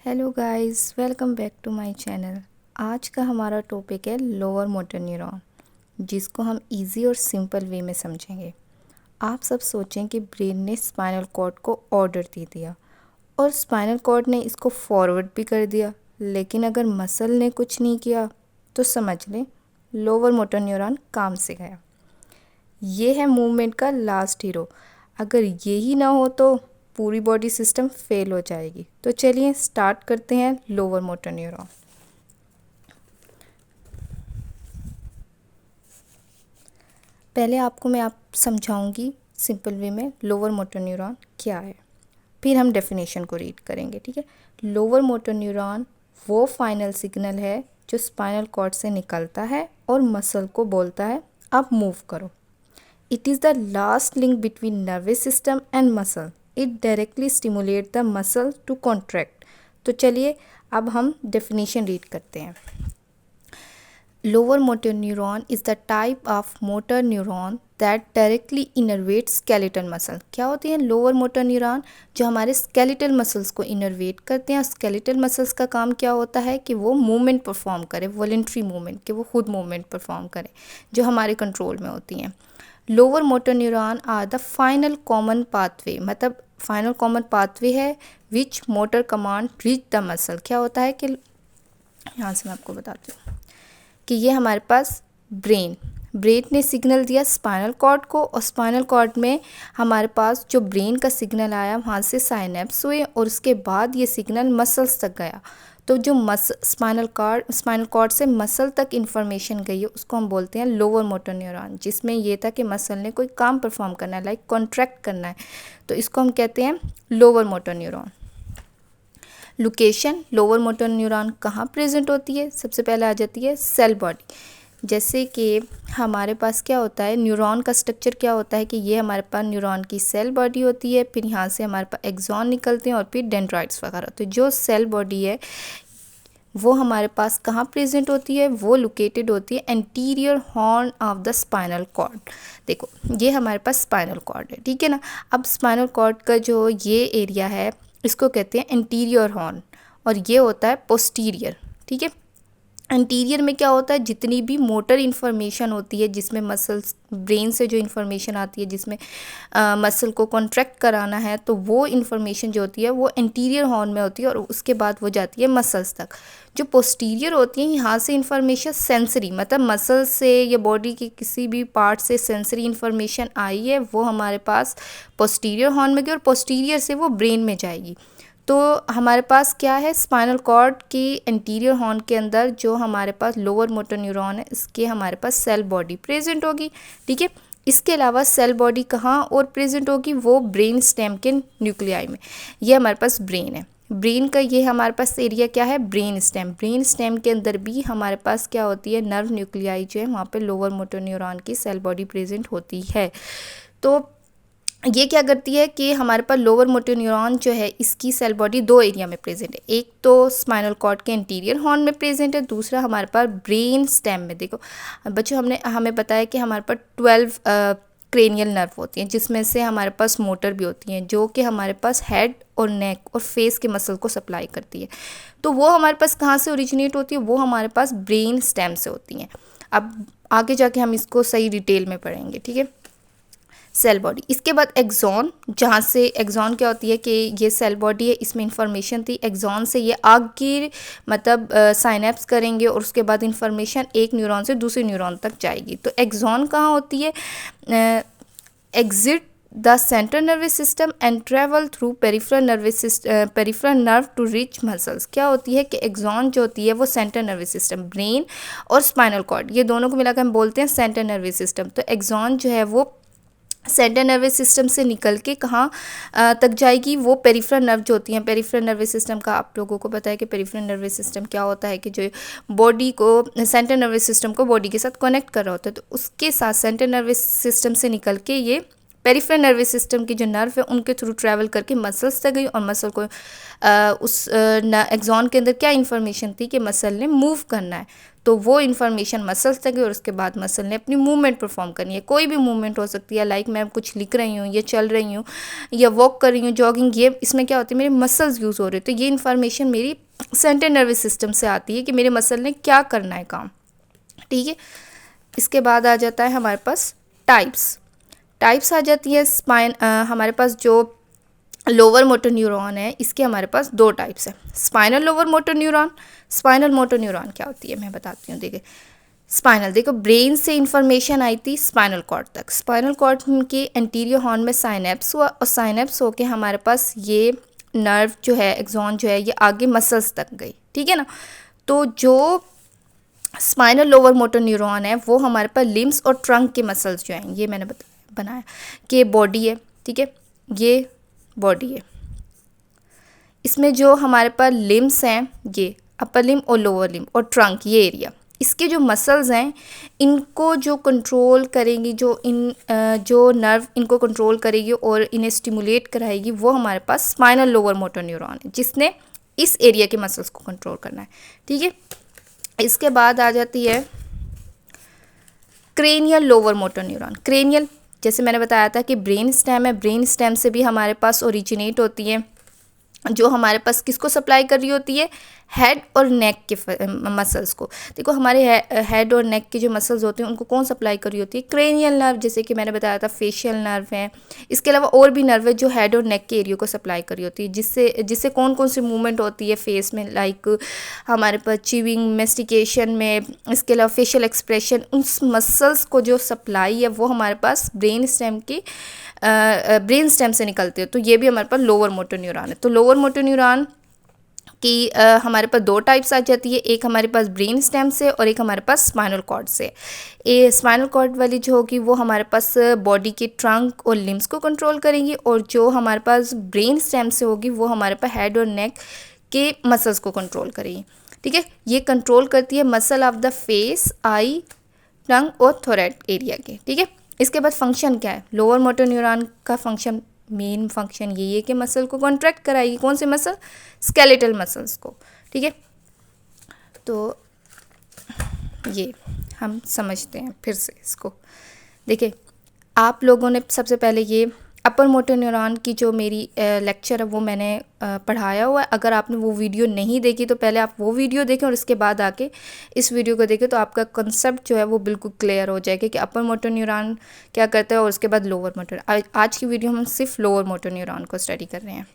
Hello guys, welcome back to my channel. आज का हमारा टॉपिक है लोअर मोटर न्यूरॉन, जिसको हम इजी और सिंपल वे में समझेंगे। आप सब सोचें कि ब्रेन ने स्पाइनल कॉर्ड को ऑर्डर दे दिया और स्पाइनल कॉर्ड ने इसको फॉरवर्ड भी कर दिया, लेकिन अगर मसल ने कुछ नहीं किया तो समझ लें लोअर मोटर न्यूरॉन काम से गया। ये है मूवमेंट का लास्ट हीरो। अगर यही ना हो तो पूरी बॉडी सिस्टम फेल हो जाएगी। तो चलिए स्टार्ट करते हैं लोअर मोटर न्यूरॉन। पहले आपको मैं समझाऊंगी सिंपल वे में लोअर मोटर न्यूरॉन क्या है, फिर हम डेफिनेशन को रीड करेंगे। ठीक है। लोअर मोटर न्यूरॉन वो फाइनल सिग्नल है जो स्पाइनल कॉर्ड से निकलता है और मसल को बोलता है आप मूव करो। It is the last link between nervous system and muscle. It directly stimulates the muscle to contract. तो चलिए अब हम डेफिनेशन रीड करते हैं। Lower motor neuron is the type of motor neuron that directly innervate skeletal muscle. क्या होती हैं lower motor neuron? जो हमारे स्केलेटल मसल्स को इनर्वेट करते हैं। स्केलेटल मसल्स का काम क्या होता है कि वो मूवमेंट परफॉर्म करें, वॉलंटरी मूवमेंट, कि वो खुद मूवमेंट परफॉर्म करें जो हमारे कंट्रोल में होती हैं। Lower motor neuron are the final common pathway, मतलब फाइनल कॉमन पाथवे है which motor command reach the muscle. क्या होता है कि यहाँ से मैं आपको बताती हूँ कि ये हमारे पास ब्रेन ने सिग्नल दिया स्पाइनल कॉर्ड को, और स्पाइनल कॉर्ड में हमारे पास जो ब्रेन का सिग्नल आया वहाँ से साइनेप्स हुए और उसके बाद ये सिग्नल मसल्स तक गया। तो जो स्पाइनल कॉर्ड से मसल तक इन्फॉर्मेशन गई है उसको हम बोलते हैं लोअर मोटर न्यूरॉन, जिसमें ये था कि मसल ने कोई काम परफॉर्म करना है, लाइक कॉन्ट्रैक्ट करना है, तो इसको हम कहते हैं lower motor neuron. Location lower motor neuron कहाँ प्रेजेंट होती है? सबसे पहले आ जाती है सेल बॉडी। जैसे कि हमारे पास क्या होता है, न्यूरॉन का स्ट्रक्चर क्या होता है कि ये हमारे पास न्यूरॉन की सेल बॉडी होती है, फिर यहाँ से हमारे पास एक्सॉन निकलते हैं और फिर डेंड्राइट्स वगैरह। तो जो सेल बॉडी है वो हमारे पास कहाँ प्रेजेंट होती है? वो लोकेटेड होती है anterior horn of the spinal cord. देखो ये हमारे पास स्पाइनल कॉर्ड है, ठीक है ना। अब स्पाइनल कॉर्ड का जो ये एरिया है इसको कहते हैं एंटीरियर हॉर्न, और ये होता है पोस्टीरियर। ठीक है। एंटीरियर में क्या होता है, जितनी भी मोटर इन्फॉर्मेशन होती है, जिसमें मसल्स ब्रेन से जो इन्फॉर्मेशन आती है, जिसमें मसल को कॉन्ट्रैक्ट कराना है, तो वो इन्फॉर्मेशन जो होती है वो एंटीरियर हॉर्न में होती है और उसके बाद वो जाती है मसल्स तक। जो पोस्टीरियर होती है यहाँ से इन्फॉर्मेशन सेंसरी, मतलब मसल से या बॉडी के किसी भी पार्ट से सेंसरी इन्फॉर्मेशन आई है वो हमारे पास पोस्टीरियर हॉर्न में गई और पोस्टीरियर से वो ब्रेन में जाएगी। तो हमारे पास क्या है, स्पाइनल कॉर्ड की एंटीरियर हॉर्न के अंदर जो हमारे पास लोअर मोटर न्यूरॉन है इसके हमारे पास सेल बॉडी प्रेजेंट होगी। ठीक है। इसके अलावा सेल बॉडी कहाँ और प्रेजेंट होगी? वो ब्रेन स्टेम के न्यूक्लियाई में। ये हमारे पास ब्रेन है, ब्रेन का ये हमारे पास एरिया क्या है, ब्रेन स्टेम। ब्रेन स्टेम के अंदर भी हमारे पास क्या होती है, नर्व न्यूक्लियाई जो है वहाँ पे लोअर मोटर न्यूरॉन की सेल बॉडी प्रेजेंट होती है। तो ये क्या करती है कि हमारे पास लोअर मोटर न्यूरॉन जो है इसकी सेल बॉडी दो एरिया में प्रेजेंट है। एक तो स्पाइनल कॉर्ड के इंटीरियर हॉर्न में प्रेजेंट है, दूसरा हमारे पास ब्रेन स्टेम में। देखो बच्चों हमें बताया कि हमारे पास 12 क्रेनियल नर्व होती हैं, जिसमें से हमारे पास मोटर भी होती हैं जो कि हमारे पास हेड और नेक और फेस के मसल को सप्लाई करती है। तो वो हमारे पास कहाँ से ओरिजिनेट होती है? वो हमारे पास ब्रेन स्टेम से होती हैं। अब आगे जाके हम इसको सही डिटेल में पढ़ेंगे। ठीक है। सेल बॉडी, इसके बाद एक्सॉन, जहाँ से एक्सॉन क्या होती है कि ये सेल बॉडी है, इसमें इंफॉर्मेशन थी। एक्सॉन से ये आगे मतलब साइनेप्स करेंगे और उसके बाद इंफॉर्मेशन एक न्यूरॉन से दूसरे न्यूरॉन तक जाएगी। तो एक्सॉन कहाँ होती है? Exit the central nervous system and travel through peripheral nerve to reach muscles. क्या होती है कि एक्सॉन जो होती है वो सेंट्रल नर्वस सिस्टम, ब्रेन और स्पाइनल कॉर्ड, ये दोनों को मिलाकर हम बोलते हैं सेंट्रल नर्वस सिस्टम। तो एक्सॉन जो है वो सेंट्रल नर्वस सिस्टम से निकल के कहाँ तक जाएगी? वो पेरिफेरल नर्व जो होती हैं। पेरिफेरल नर्वस सिस्टम का आप लोगों को पता है कि पेरिफेरल नर्वस सिस्टम क्या होता है कि जो बॉडी को, सेंट्रल नर्वस सिस्टम को बॉडी के साथ कनेक्ट कर रहा होता है। तो उसके साथ सेंट्रल नर्वस सिस्टम से निकल के ये पेरिफेरल नर्वस सिस्टम की जो नर्व है उनके थ्रू ट्रैवल करके मसल्स तक गई और मसल को उस एक्सॉन के अंदर क्या इन्फॉर्मेशन थी कि मसल ने मूव करना है, तो वो इन्फॉर्मेशन मसल्स तक गई और उसके बाद मसल ने अपनी मूवमेंट परफॉर्म करनी है। कोई भी मूवमेंट हो सकती है, लाइक मैं कुछ लिख रही हूँ या चल रही हूँ या वॉक कर रही हूँ, जॉगिंग, ये इसमें क्या होती है, मेरे मसल्स यूज़ हो रहे हैं, तो ये इन्फॉर्मेशन मेरी सेंट्रल नर्वस सिस्टम से आती है कि मेरे मसल ने क्या करना है काम। ठीक है, इसके बाद आ जाता है हमारे पास टाइप्स आ जाती है हमारे पास जो लोअर मोटर न्यूरॉन है, इसके हमारे पास 2 टाइप्स है, spinal lower motor neuron. Spinal motor neuron क्या होती है मैं बताती हूँ। देखिए स्पाइनल, देखो ब्रेन से इन्फॉर्मेशन आई थी स्पाइनल कॉर्ड तक, स्पाइनल कॉर्ड के एंटीरियर हॉर्न में साइनेप्स हुआ और साइनेप्स होके हमारे पास ये नर्व जो है, एक्सॉन जो है, ये आगे मसल्स तक गई। ठीक है ना, तो जो स्पाइनल लोअर मोटर न्यूरॉन है वो हमारे पास लिम्स और ट्रंक के मसल्स जो हैं, ये मैंने बनाया कि बॉडी है। ठीक है, ये बॉडी है, इसमें जो हमारे पास लिम्स हैं, ये अपर लिम और लोअर लिम और ट्रंक, ये एरिया, इसके जो मसल्स हैं इनको जो कंट्रोल करेंगी, जो नर्व इनको कंट्रोल करेगी और इन्हें स्टिमुलेट कराएगी, वो हमारे पास स्पाइनल लोअर मोटर न्यूरॉन है जिसने इस एरिया के मसल्स को कंट्रोल करना है। ठीक है, इसके बाद आ जाती है cranial lower motor neuron. Cranial, जैसे मैंने बताया था कि ब्रेन स्टेम है, ब्रेन स्टेम से भी हमारे पास ओरिजिनेट होती है, जो हमारे पास किसको सप्लाई कर रही होती है, हेड और नेक के मसल्स को। देखो हमारे हेड और नेक के जो मसल्स होते हैं उनको कौन सप्लाई कर रही होती है, क्रेनियल नर्व, जैसे कि मैंने बताया था फेशियल नर्व है, इसके अलावा और भी नर्व है जो हेड और नेक के एरिया को सप्लाई कर रही होती है, जिससे कौन कौन सी मूवमेंट होती है फेस में, लाइक हमारे पास च्यूइंग, मेस्टिकेशन में, इसके अलावा फेशियल एक्सप्रेशन, उस मसल्स को जो सप्लाई है वो हमारे पास ब्रेन स्टेम से निकलते हैं, तो ये भी हमारे पास लोअर मोटर न्यूरॉन है। तो लोअर मोटर न्यूरॉन की हमारे पास 2 टाइप्स आ जाती है, एक हमारे पास ब्रेन स्टेम से और एक हमारे पास स्पाइनल कॉर्ड से। ये स्पाइनल कॉर्ड वाली जो होगी वो हमारे पास बॉडी के ट्रंक और लिम्स को कंट्रोल करेंगी, और जो हमारे पास ब्रेन स्टेम से होगी वो हमारे पास हेड और नेक के मसल्स को कंट्रोल करेगी। ठीक है, ये कंट्रोल करती है मसल ऑफ द फेस, आई, टंग और थोरैक एरिया के। ठीक है, इसके बाद फंक्शन क्या है, लोअर मोटर न्यूरॉन का फंक्शन, मेन फंक्शन यही है कि मसल को कॉन्ट्रैक्ट कराएगी, कौन से मसल, स्केलेटल मसल्स को। ठीक है, तो ये हम समझते हैं फिर से इसको। देखिए आप लोगों ने सबसे पहले ये अपर मोटर न्यूरॉन की जो मेरी लेक्चर है वो मैंने पढ़ाया हुआ है, अगर आपने वो वीडियो नहीं देखी तो पहले आप वो वीडियो देखें और इसके बाद आके इस वीडियो को देखें, तो आपका कंसेप्ट जो है वो बिल्कुल क्लियर हो जाएगा कि अपर मोटर न्यूरॉन क्या करता है और उसके बाद लोअर मोटर। आज की वीडियो हम सिर्फ लोअर मोटर न्यूरॉन को स्टडी कर रहे हैं।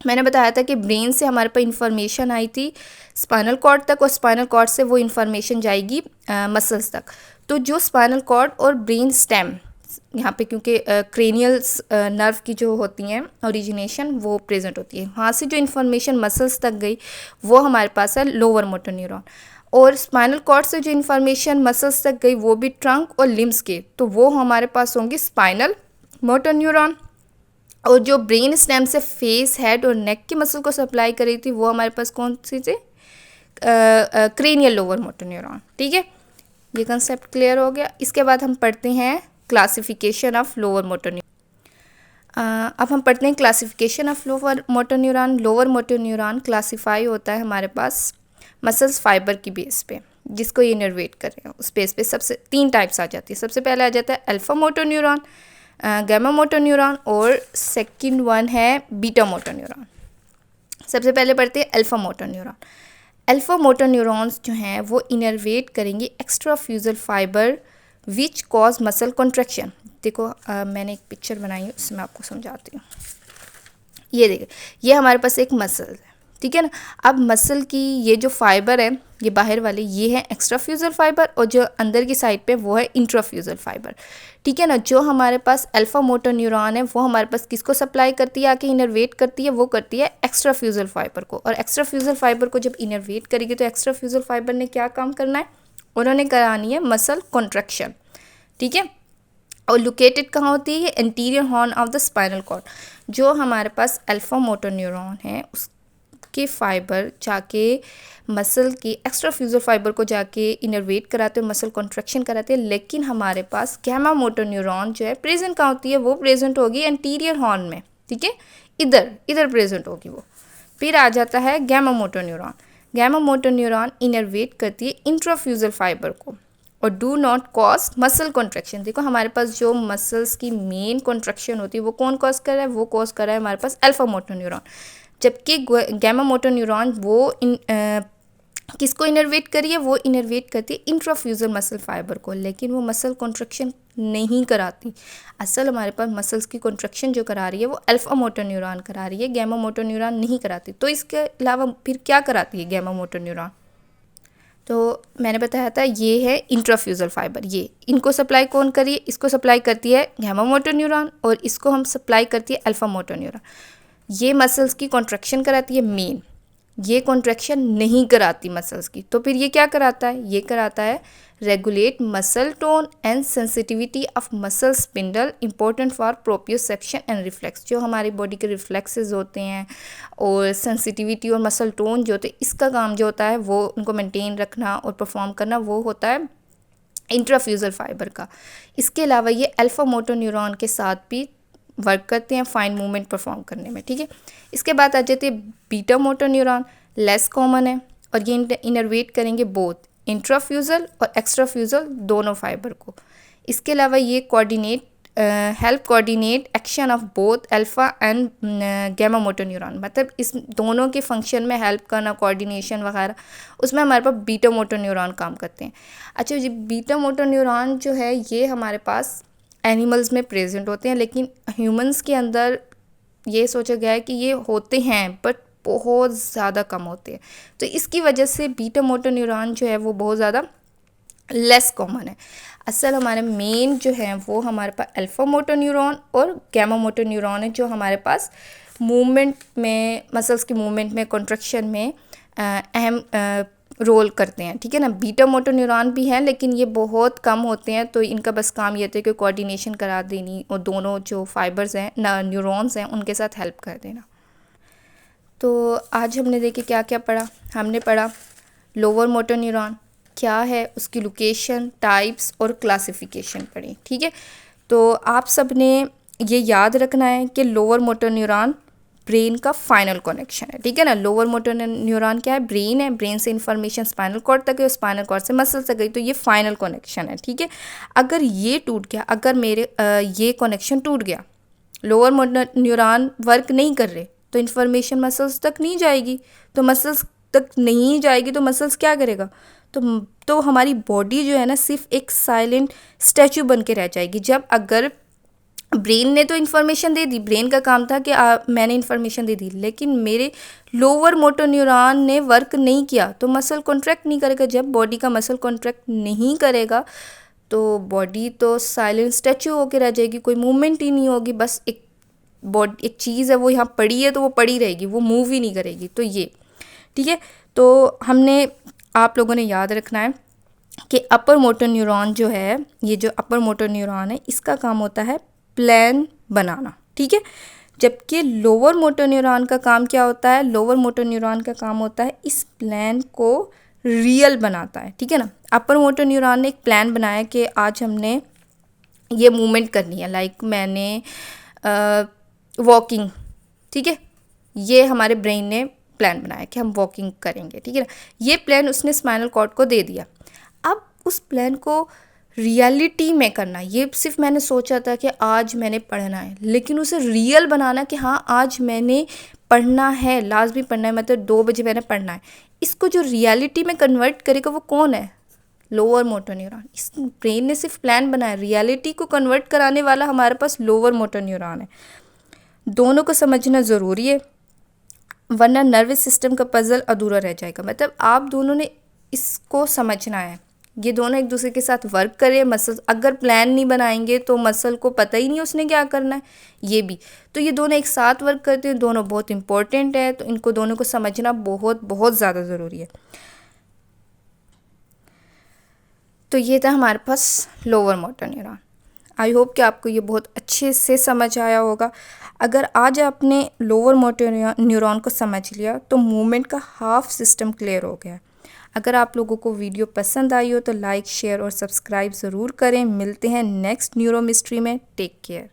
मैंने बताया था कि ब्रेन से हमारे पास इंफॉर्मेशन आई थी स्पाइनल कॉर्ड तक, और स्पाइनल कॉर्ड से वो इंफॉर्मेशन जाएगी मसल्स तक। तो जो स्पाइनल कॉर्ड और ब्रेन स्टेम यहाँ पे, क्योंकि क्रेनियल नर्व की जो होती हैं ओरिजिनेशन वो प्रेजेंट होती है, वहाँ से जो इन्फॉर्मेशन मसल्स तक गई वो हमारे पास है लोअर मोटर न्यूरॉन, और स्पाइनल कॉर्ड से जो इन्फॉर्मेशन मसल्स तक गई वो भी ट्रंक और लिम्स के, तो वो हमारे पास होंगे स्पाइनल मोटर न्यूरॉन। और जो ब्रेन स्टेम से फेस, हेड और नेक की मसल को सप्लाई कर रही थी वो हमारे पास कौन सी थी, क्रेनियल लोअर मोटर न्यूरॉन। ठीक है, ये कंसेप्ट क्लियर हो गया। इसके बाद हम पढ़ते हैं classification of lower motor neuron. अब हम पढ़ते हैं classification of lower motor neuron. Lower motor neuron classify होता है हमारे पास मसल्स फाइबर की बेस पे, जिसको ये इनर्वेट कर रहे हैं उस बेस पे सबसे 3 टाइप्स आ जाती है। सबसे पहले आ जाता है alpha motor neuron, gamma motor neuron, और सेकंड वन है बीटा मोटर न्यूरॉन। सबसे पहले पढ़ते हैं alpha motor neuron. Alpha motor neurons जो हैं वो इनर्वेट करेंगे extrafusal fibre which cause muscle contraction. देखो मैंने एक पिक्चर बनाई है उसमें आपको समझाती हूँ। ये देखिए, ये हमारे पास एक मसल है, ठीक है ना। अब मसल की ये जो फाइबर है, ये बाहर वाले, ये है एक्स्ट्रा फ्यूजल फाइबर, और जो अंदर की साइड पे वो है इंट्राफ्यूजल फाइबर, ठीक है ना। जो हमारे पास अल्फा मोटर न्यूरॉन है वो हमारे पास किसको सप्लाई करती है, आके इनर्वेट करती है, वो करती है एक्स्ट्रा फ्यूजल फाइबर को। और एक्स्ट्रा फ्यूजल फाइबर को जब इनर्वेट करेगी तो एक्स्ट्रा फ्यूजल फाइबर ने क्या काम करना है, उन्होंने करानी है मसल कॉन्ट्रैक्शन, ठीक है। और लोकेटेड कहाँ होती है, ये anterior horn of the spinal cord. जो हमारे पास अल्फा मोटर न्यूरॉन है के फाइबर जाके मसल की एक्स्ट्रा फ्यूजल फाइबर को जाके इनर्वेट कराते हैं, मसल कॉन्ट्रैक्शन कराते हैं। लेकिन हमारे पास गैमा मोटर न्यूरॉन जो है प्रेजेंट कहाँ होती है, वो प्रेजेंट होगी एंटीरियर हॉर्न में, ठीक है, इधर इधर प्रेजेंट होगी वो। फिर आ जाता है gamma motor neuron. Gamma motor neuron innervate करती है इंट्राफ्यूजल फाइबर को और do not cause muscle contraction. देखो हमारे पास जो मसल्स की मेन कॉन्ट्रैक्शन होती है वो कौन कॉज कर रहा है, वो कॉज कर रहा है हमारे पास अल्फा मोटर न्यूरॉन। जबकि गैमा मोटर न्यूरॉन वो किसको इनर्वेट करिए, वो इनर्वेट करती है इंट्राफ्यूजल मसल फाइबर को, लेकिन वो मसल कॉन्ट्रैक्शन नहीं कराती। असल हमारे पास मसल्स की कॉन्ट्रैक्शन जो करा रही है वो अल्फा मोटर न्यूरॉन करा रही है, गैमा मोटर न्यूरॉन नहीं कराती। तो इसके अलावा फिर क्या कराती है गैमा मोटर न्यूरॉन? तो मैंने बताया था ये है इंट्राफ्यूजल फाइबर, ये इनको सप्लाई कौन करिए, इसको सप्लाई करती है गैमा मोटर न्यूरॉन और इसको हम सप्लाई करती है अल्फा मोटर न्यूरॉन। ये मसल्स की कॉन्ट्रैक्शन कराती है मेन, ये कॉन्ट्रैक्शन नहीं कराती मसल्स की। तो फिर ये क्या कराता है, ये कराता है regulate muscle tone and sensitivity of muscle spindle, important for proprioception and reflex. जो हमारी बॉडी के रिफ्लेक्सेस होते हैं और सेंसिटिविटी और मसल टोन जो होते हैं, इसका काम जो होता है वो उनको मेंटेन रखना और परफॉर्म करना, वो होता है इंट्राफ्यूजल फाइबर का। इसके अलावा ये अल्फा मोटर न्यूरॉन के साथ भी वर्क करते हैं फाइन मूवमेंट परफॉर्म करने में, ठीक है। इसके बाद आ जाती है beta motor neuron, less common है और ये इनर्वेट करेंगे बोथ इंट्राफ्यूजल और एक्स्ट्राफ्यूजल दोनों फाइबर को। इसके अलावा ये coordinate help coordinate action of both alpha and gamma motor neuron, मतलब इस दोनों के फंक्शन में हेल्प करना, कोऑर्डिनेशन वगैरह, उसमें हमारे पास बीटा मोटर न्यूरॉन काम करते हैं। अच्छा, ये बीटा मोटर न्यूरॉन जो है ये हमारे पास एनिमल्स में प्रेजेंट होते हैं, लेकिन ह्यूमंस के अंदर ये सोचा गया है कि ये होते हैं बट बहुत ज़्यादा कम होते हैं। तो इसकी वजह से बीटा मोटर न्यूरॉन जो है वो बहुत ज़्यादा लेस कॉमन है। असल हमारे मेन जो है वो हमारे पास अल्फा मोटर न्यूरॉन और गैमा मोटर न्यूरॉन है, जो हमारे पास मूवमेंट में, मसल्स की मूवमेंट में, कॉन्ट्रैक्शन में अहम रोल करते हैं, ठीक है ना। बीटा मोटर न्यूरॉन भी हैं लेकिन ये बहुत कम होते हैं, तो इनका बस काम ये होता है कि कोऑर्डिनेशन करा देनी और दोनों जो फाइबर्स हैं ना, न्यूरॉन्स हैं, उनके साथ हेल्प कर देना। तो आज हमने देखे क्या क्या पढ़ा। हमने पढ़ा लोअर मोटर न्यूरॉन क्या है, उसकी लोकेशन, टाइप्स और क्लासिफिकेशन पढ़ी, ठीक है। तो आप सब ने ये याद रखना है कि लोअर मोटर न्यूरॉन ब्रेन का फाइनल कनेक्शन है, ठीक है ना। लोअर मोटर न्यूरॉन क्या है, ब्रेन है, ब्रेन से इंफॉर्मेशन स्पाइनल कॉर्ड तक है, स्पाइनल कॉर्ड से मसल तक गई, तो ये फाइनल कनेक्शन है, ठीक है। अगर ये टूट गया, अगर मेरे ये कनेक्शन टूट गया, लोअर मोटर न्यूरॉन वर्क नहीं कर रहे, तो इन्फॉर्मेशन मसल्स तक नहीं जाएगी, तो मसल्स तक नहीं जाएगी तो मसल्स क्या करेगा, तो हमारी बॉडी जो है ना सिर्फ एक साइलेंट स्टैचू बन के रह जाएगी। जब अगर ब्रेन ने तो इन्फॉर्मेशन दे दी, ब्रेन का काम था कि मैंने इन्फॉर्मेशन दे दी, लेकिन मेरे लोअर मोटर न्यूरॉन ने वर्क नहीं किया तो मसल कॉन्ट्रैक्ट नहीं करेगा। जब बॉडी का मसल कॉन्ट्रैक्ट नहीं करेगा तो बॉडी तो साइलेंट स्टैचू होकर रह जाएगी, कोई मूवमेंट ही नहीं होगी, बस एक बॉडी, एक चीज़ है वो यहाँ पड़ी है तो वो पड़ी रहेगी, वो मूव ही नहीं करेगी। तो ये ठीक है। तो हमने, आप लोगों ने याद रखना है कि अपर मोटर न्यूरॉन जो है, ये जो अपर मोटर न्यूरॉन है, इसका काम होता है प्लान बनाना, ठीक है। जबकि लोअर मोटर न्यूरॉन का काम क्या होता है, लोअर मोटर न्यूरॉन का काम होता है इस प्लान को रियल बनाता है, ठीक है ना। अपर मोटर न्यूरॉन ने एक प्लान बनाया कि आज हमने ये मूवमेंट करनी है, लाइक मैंने वॉकिंग, ठीक है, ये हमारे ब्रेन ने प्लान बनाया कि हम वॉकिंग करेंगे, ठीक है ना। ये प्लान उसने स्पाइनल कॉर्ड को दे दिया। अब उस प्लान को रियलिटी में करना, ये सिर्फ मैंने सोचा था कि आज मैंने पढ़ना है, लेकिन उसे रियल बनाना कि हाँ आज मैंने पढ़ना है, लास्ट भी पढ़ना है, मतलब 2 बजे मैंने पढ़ना है, इसको जो रियलिटी में कन्वर्ट करेगा वो कौन है, लोअर मोटर न्यूरॉन। इस ब्रेन ने सिर्फ प्लान बनाया, रियलिटी को कन्वर्ट कराने वाला हमारे पास लोअर मोटर न्यूरॉन है। दोनों को समझना ज़रूरी है, वरना नर्वस सिस्टम का पजल अधूरा रह जाएगा। मतलब आप दोनों ने इसको समझना है, ये दोनों एक दूसरे के साथ वर्क करें। मसल अगर प्लान नहीं बनाएंगे तो मसल को पता ही नहीं उसने क्या करना है, ये भी। तो ये दोनों एक साथ वर्क करते हैं, दोनों बहुत इंपॉर्टेंट है, तो इनको दोनों को समझना बहुत बहुत ज़्यादा ज़रूरी है। तो ये था हमारे पास lower motor neuron. I hope कि आपको ये बहुत अच्छे से समझ आया होगा। अगर आज आपने लोअर मोटर न्यूरॉन को समझ लिया तो मूवमेंट का हाफ सिस्टम क्लियर हो गया। अगर आप लोगों को वीडियो पसंद आई हो तो लाइक, शेयर और सब्सक्राइब ज़रूर करें। मिलते हैं नेक्स्ट न्यूरो मिस्ट्री में। Take care.